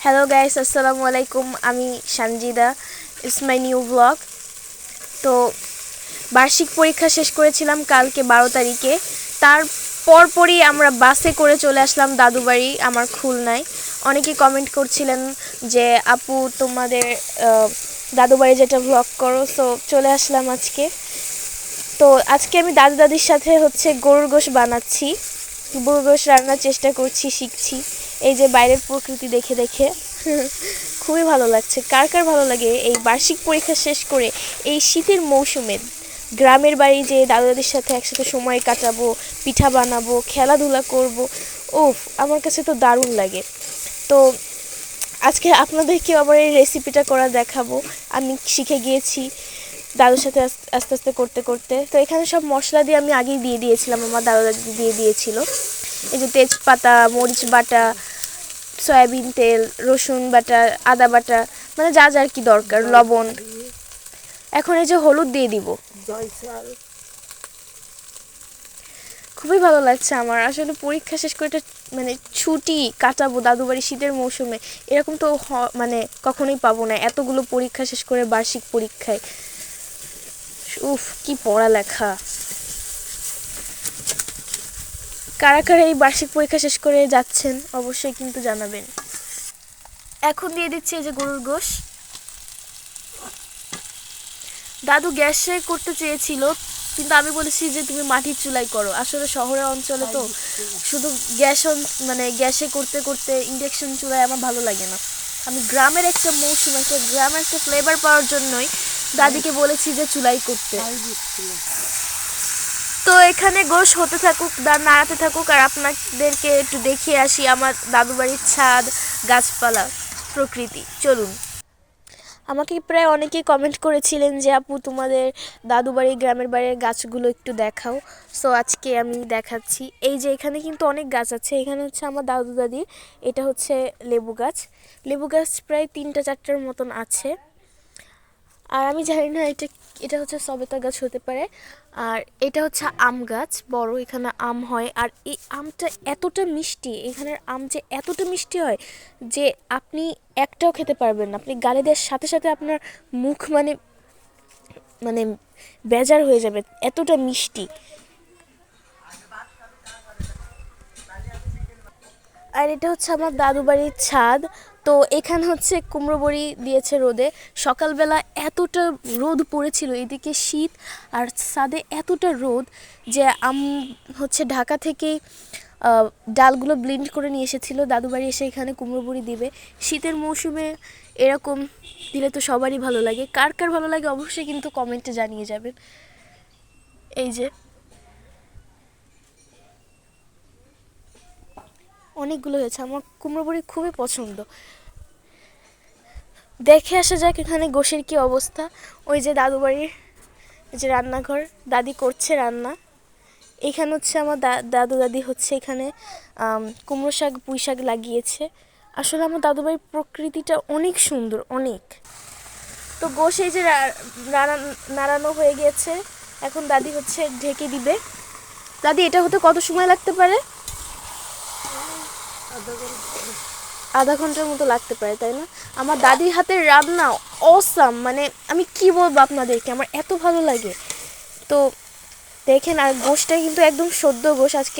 Hello guys, আসসালামু আলাইকুম। আমি Sanjida. It's my new blog. তো বার্ষিক পরীক্ষা শেষ করেছিলাম কালকে 12 তারিখে। তার পরপরই আমরা বাসে করে চলে আসলাম দাদুবাড়ি, আমার খুলনায়। অনেকেই কমেন্ট করছিলেন যে আপু তোমাদের দাদুবাড়ি যেটা ব্লগ করো, সো চলে আসলাম আজকে। তো আজকে আমি দাদু দাদির সাথে গরুর গোশ বানাচ্ছি, গরুর গোশ রান্নার চেষ্টা করছি, শিখছি। এই যে বাইরের প্রকৃতি দেখে দেখে খুবই ভালো লাগছে। কার কার ভালো লাগে এই বার্ষিক পরীক্ষা শেষ করে এই শীতের মৌসুমে গ্রামের বাড়ি যে দাদু দাদির সাথে একসাথে সময় কাটাবো, পিঠা বানাবো, খেলাধুলা করব। উফ, আমার কাছে তো দারুণ লাগে। তো আজকে আপনাদেরকেও আবার এই রেসিপিটা করা দেখাবো। আমি শিখে গিয়েছি দাদুর সাথে আস্তে আস্তে করতে করতে। তো এখানে সব মশলা দিয়ে আমি আগেই দিয়ে দিয়েছিলাম, আমার দাদু দাদি দিয়ে দিয়েছিল। এই যে তেজপাতা, মরিচ বাটা, সয়াবিন তেল, রসুন বাটা, আদা বাটা, মানে যা যার কি দরকার, লবণ। এখন এই যে হলুদ দিয়ে দিব। খুবই ভালো লাগছে আমার আসলে পরীক্ষা শেষ করে একটা মানে ছুটি কাটাবো দাদুবাড়ি শীতের মৌসুমে। এরকম তো মানে কখনোই পাবো না, এতগুলো পরীক্ষা শেষ করে বার্ষিক পরীক্ষায়। উফ, কি পড়ালেখা! কারা কারা এই বার্ষিক পরীক্ষা শেষ করে যাচ্ছেন অবশ্যই কিন্তু জানাবেন। এখন দিয়ে দিচ্ছি এই যে গরুর গোশ। দাদু গ্যাসে করতে চেয়েছিল, কিন্তু আমি বলেছি যে তুমি মাটির চুলাই করো। আসলে শহরের অঞ্চলে তো শুধু মানে গ্যাসে করতে করতে ইন্ডাকশন চুলায় আমার ভালো লাগে না। আমি গ্রামের একটা মৌসুম, একটা গ্রামের একটা ফ্লেভার পাওয়ার জন্যই দাদিকে বলেছি যে চুলাই করতে। তো এখানে গোশ হতে থাকুক, নাড়াতে থাকুক, আর আপনাদেরকে একটু দেখিয়ে আসি আমার দাদু বাড়ির ছাদ, গাছপালা, প্রকৃতি। চলুন। আমাকে প্রায় অনেকেই কমেন্ট করেছিলেন যে আপু তোমাদের দাদু বাড়ি, গ্রামের বাড়ির গাছগুলো একটু দেখাও। সো আজকে আমি দেখাচ্ছি। এই যে এখানে কিন্তু অনেক গাছ আছে। এখানে আমার দাদু দাদির, এটা লেবু গাছ। লেবু গাছ প্রায় 3-4টার মতন আছে। আর আমি জানি না এটা এটা সবেতা গাছ হতে পারে। আর এটা আম গাছ, বড়, এখানে আম হয়। আর এই আমটা এতটা মিষ্টি, এখানের আম যে এতটা মিষ্টি হয় যে আপনি একটাও খেতে পারবেন না। আপনি গালে দেওয়ার সাথে সাথে আপনার মুখ মানে মানে বেজার হয়ে যাবে, এতটা মিষ্টি। আর এটা আমার দাদু বাড়ির ছাদ। তো এখানে কুমড়ো বড়ি দিয়েছে রোদে। সকালবেলা এতটা রোদ পড়েছিল, এদিকে শীত আর ছাদে এতটা রোদ যে ঢাকা থেকেই ডালগুলো ব্লেন্ড করে নিয়ে এসেছিল। দাদু বাড়ি এসে এখানে কুমড়ো বড়ি দিবে। শীতের মৌসুমে এরকম দিলে তো সবারই ভালো লাগে। কার কার ভালো লাগে অবশ্যই কিন্তু কমেন্টে জানিয়ে যাবেন। এই যে অনেকগুলো হয়েছে, আমার কুমড়ো বড়ি খুবই পছন্দ। দেখে আসা যাক এখানে গোশের কি অবস্থা। ওই যে দাদু বাড়ির যে রান্নাঘর, দাদি করছে রান্না। এখানে আমার দাদু দাদি এখানে কুমড়ো শাক, পুঁই শাক লাগিয়েছে। আসলে আমার দাদু বাড়ির প্রকৃতিটা অনেক সুন্দর, অনেক। তো গোশ এই যে নাড়ানো হয়ে গিয়েছে, এখন দাদি ঢেকে দিবে। দাদি, এটা হতে কত সময় লাগতে পারে? আধা ঘন্টার মতো লাগতে পারে, তাই না? আমার দাদির হাতের রান্না অসাম, মানে আমি কি বলবো আপনাদেরকে, আমার এত ভালো লাগে। তো দেখেন, আর গোশটা কিন্তু একদম সদ্য গোশ। আজকে